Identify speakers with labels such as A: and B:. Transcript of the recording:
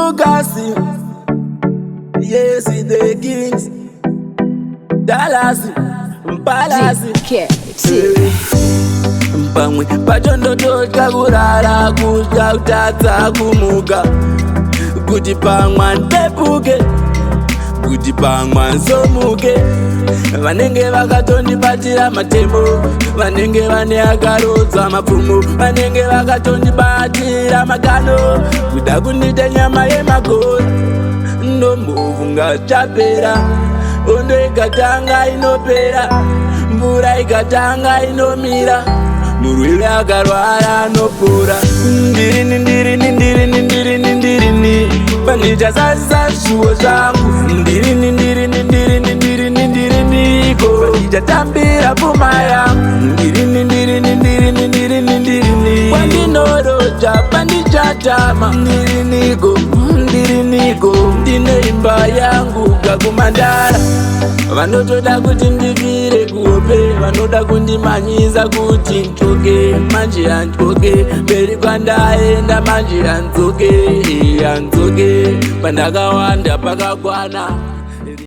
A: Bugatti, yes, the kings, Dallas, Palace, pamwe pachondo toka kurara kudya kutadza kumuka kuti pamwe ndepuke kuti pamwe nsomuke vanenge vakatondibatira matembo vanenge vane akarodzwa mapfumo vanenge vakatondibatira makano kuda kundita nyama yemagora ndombovunga chapera ondo ikatanga inopera mvura ikatanga inomira murwere akarwara anopora ndirini panita sasa zviwo zvangu ndiriniko panditatambira pfuma yangu ndirini kwandinoroja pandichatama ndiriniko ndine imba yangu gakumandara vanotoda kuti ndivire kuhope vanoda kundimanyisa kuti nchoke manje yanchoke mberi kwandaenda manje yanzoke pandakawanda pakakwana.